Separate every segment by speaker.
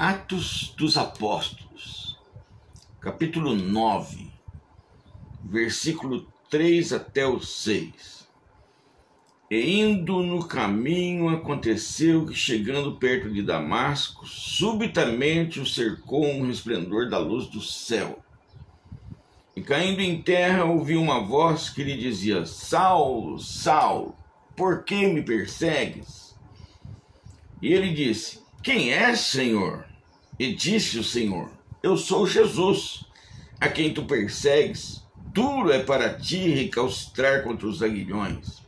Speaker 1: Atos dos Apóstolos, capítulo 9, versículo 3 até o 6. E indo no caminho, aconteceu que, chegando perto de Damasco, subitamente o cercou um resplendor da luz do céu. E caindo em terra, ouviu uma voz que lhe dizia: Saulo, Saulo, por que me persegues? E ele disse: Quem és, Senhor? E disse o Senhor: Eu sou Jesus, a quem tu persegues. Duro é para ti recalcitrar contra os aguilhões.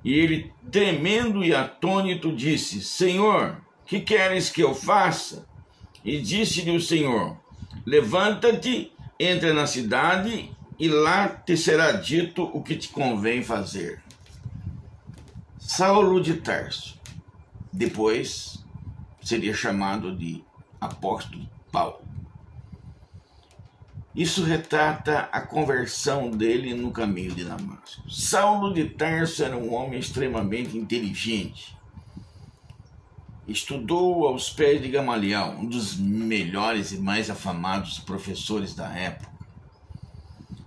Speaker 1: E ele, tremendo e atônito, disse: Senhor, que queres que eu faça? E disse-lhe o Senhor: Levanta-te, entra na cidade, e lá te será dito o que te convém fazer. Saulo de Tarso, depois seria chamado de apóstolo Paulo. Isso retrata a conversão dele no caminho de Damasco. Saulo de Tarso era um homem extremamente inteligente. Estudou aos pés de Gamaliel, um dos melhores e mais afamados professores da época.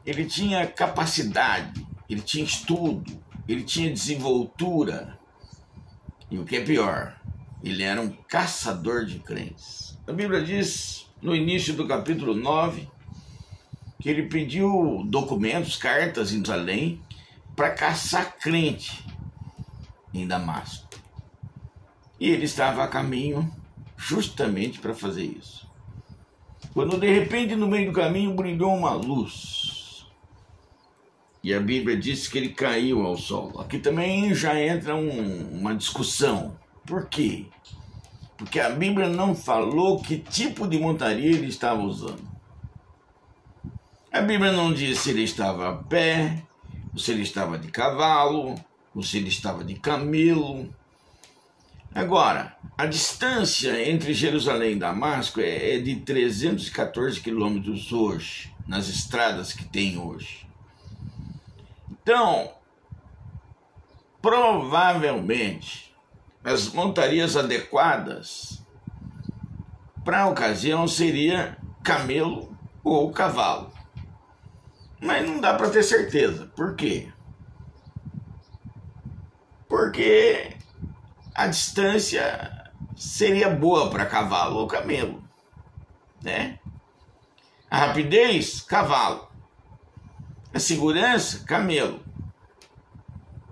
Speaker 1: Ele tinha capacidade, ele tinha estudo, ele tinha desenvoltura. E o que é pior, ele era um caçador de crentes. A Bíblia diz, no início do capítulo 9, que ele pediu documentos, cartas em Jerusalém, para caçar crente em Damasco. E ele estava a caminho justamente para fazer isso. Quando de repente no meio do caminho brilhou uma luz. E a Bíblia diz que ele caiu ao solo. Aqui também já entra uma discussão. Por quê? Porque a Bíblia não falou que tipo de montaria ele estava usando. A Bíblia não diz se ele estava a pé, ou se ele estava de cavalo, ou se ele estava de camelo. Agora, a distância entre Jerusalém e Damasco é de 314 quilômetros hoje, nas estradas que tem hoje. Então, provavelmente, as montarias adequadas para a ocasião seria camelo ou cavalo. Mas não dá para ter certeza. Por quê? Porque a distância seria boa para cavalo ou camelo, né? A rapidez, cavalo. A segurança, camelo.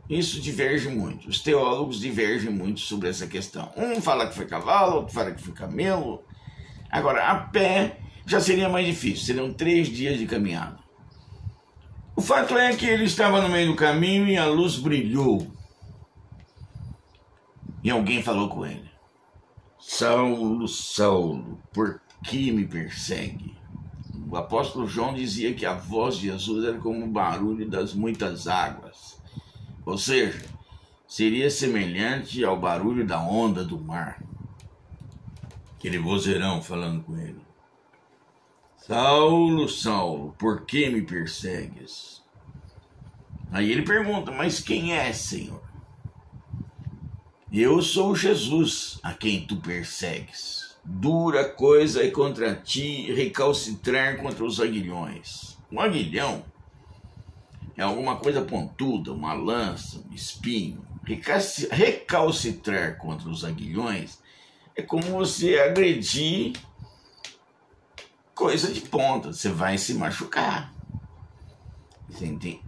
Speaker 1: Isso diverge muito. Os teólogos divergem muito sobre essa questão. Um fala que foi cavalo, outro fala que foi camelo. Agora, a pé já seria mais difícil. Seriam 3 dias de caminhada. O fato é que ele estava no meio do caminho e a luz brilhou. E alguém falou com ele: Saulo, Saulo, por que me persegue? O apóstolo João dizia que a voz de Jesus era como o barulho das muitas águas. Ou seja, seria semelhante ao barulho da onda do mar. Aquele vozeirão falando com ele: Saulo, Saulo, por que me persegues? Aí ele pergunta: mas quem é, Senhor? Eu sou Jesus, a quem tu persegues. Dura coisa é contra ti recalcitrar contra os aguilhões. Um aguilhão é alguma coisa pontuda, uma lança, um espinho. Recalcitrar contra os aguilhões é como você agredir coisa de ponta. Você vai se machucar. Você entende?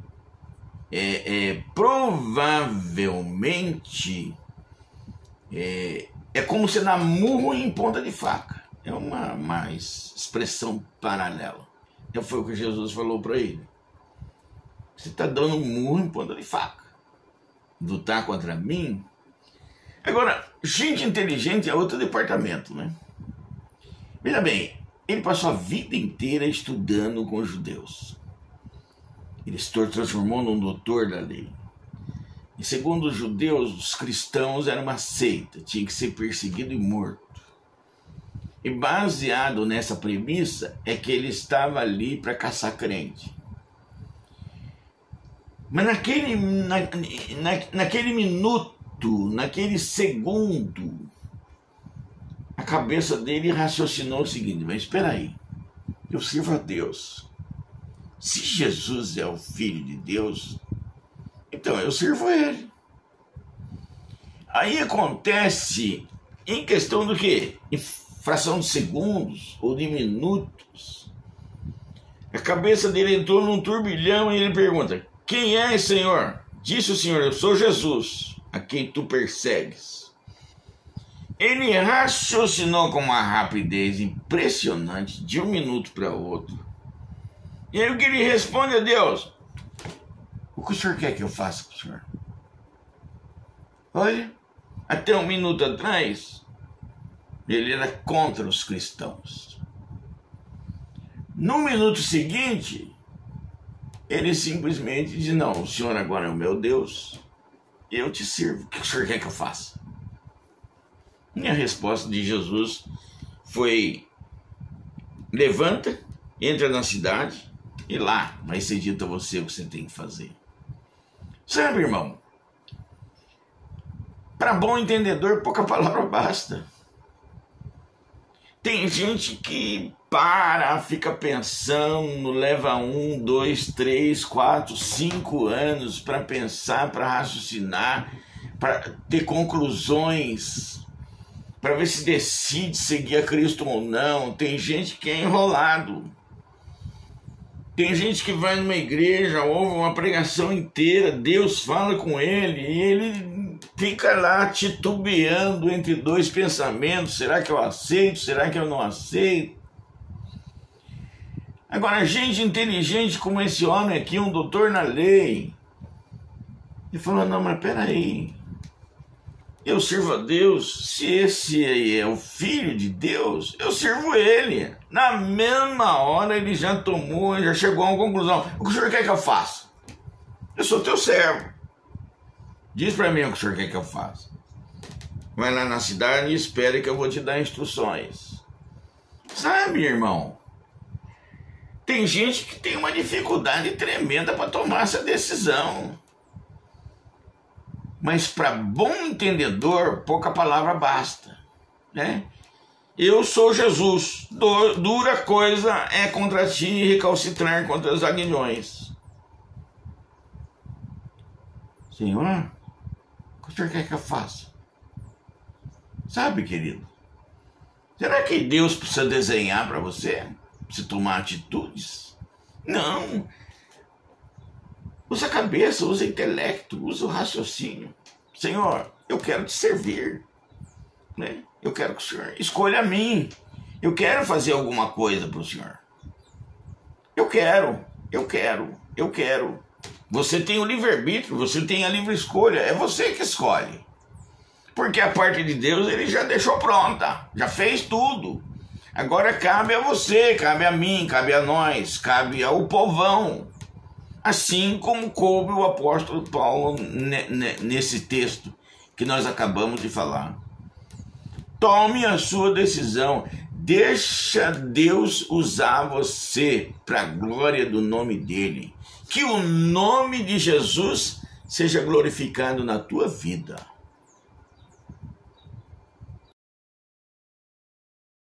Speaker 1: Provavelmente é como você dar murro em ponta de faca. É uma expressão paralela. Então foi o que Jesus falou para ele. Você está dando murro em ponta de faca. Lutar contra mim? Agora, gente inteligente é outro departamento, né? Veja bem, ele passou a vida inteira estudando com os judeus. Ele se transformou num doutor da lei. E segundo os judeus, os cristãos eram uma seita, tinha que ser perseguido e morto. E baseado nessa premissa é que ele estava ali para caçar crente. Mas naquele minuto, naquele segundo, a cabeça dele raciocinou o seguinte: mas espera aí, eu sirvo a Deus. Se Jesus é o Filho de Deus, então eu sirvo ele. Aí acontece, em questão do quê? Em fração de segundos ou de minutos, a cabeça dele entrou num turbilhão e ele pergunta: quem é, Senhor? Disse o Senhor: eu sou Jesus, a quem tu persegues. Ele raciocinou com uma rapidez impressionante, de um minuto para outro. E aí o que ele responde a Deus: o que o Senhor quer que eu faça com o Senhor? Olha, até um minuto atrás, ele era contra os cristãos. No minuto seguinte, ele simplesmente diz: não, o Senhor agora é o meu Deus, eu te sirvo, o que o Senhor quer que eu faça? E a resposta de Jesus foi: levanta, entra na cidade e lá vai ser dito a você o que você tem que fazer. Sabe, irmão, para bom entendedor, pouca palavra basta. Tem gente que fica pensando, leva 1, 2, 3, 4, 5 anos para pensar, para raciocinar, para ter conclusões, para ver se decide seguir a Cristo ou não. Tem gente que é enrolado. Tem gente que vai numa igreja, ouve uma pregação inteira, Deus fala com ele e ele fica lá titubeando entre dois pensamentos: será que eu aceito? Será que eu não aceito? Agora, gente inteligente como esse homem aqui, um doutor na lei, ele falou: não, mas peraí, eu sirvo a Deus, se esse aí é o Filho de Deus, eu sirvo ele. Na mesma hora ele já chegou a uma conclusão: o que o Senhor quer que eu faça? Eu sou teu servo. Diz para mim o que o Senhor quer que eu faça. Vai lá na cidade e espere que eu vou te dar instruções. Sabe, irmão, tem gente que tem uma dificuldade tremenda para tomar essa decisão. Mas para bom entendedor, pouca palavra basta, né? Eu sou Jesus, dura coisa é contra ti recalcitrar contra os aguilhões. Senhor, o que o Senhor quer que eu faça? Sabe, querido, será que Deus precisa desenhar para você? Precisa tomar atitudes? Não. Usa a cabeça, usa o intelecto, usa o raciocínio. Senhor, eu quero te servir, né? Eu quero que o Senhor escolha a mim. Eu quero fazer alguma coisa para o Senhor. Eu quero. Você tem o livre-arbítrio, você tem a livre escolha. É você que escolhe. Porque a parte de Deus ele já deixou pronta, já fez tudo. Agora cabe a você, cabe a mim, cabe a nós, cabe ao povão. Assim como coube o apóstolo Paulo nesse texto que nós acabamos de falar. Tome a sua decisão. Deixa Deus usar você para a glória do nome dele. Que o nome de Jesus seja glorificado na tua vida.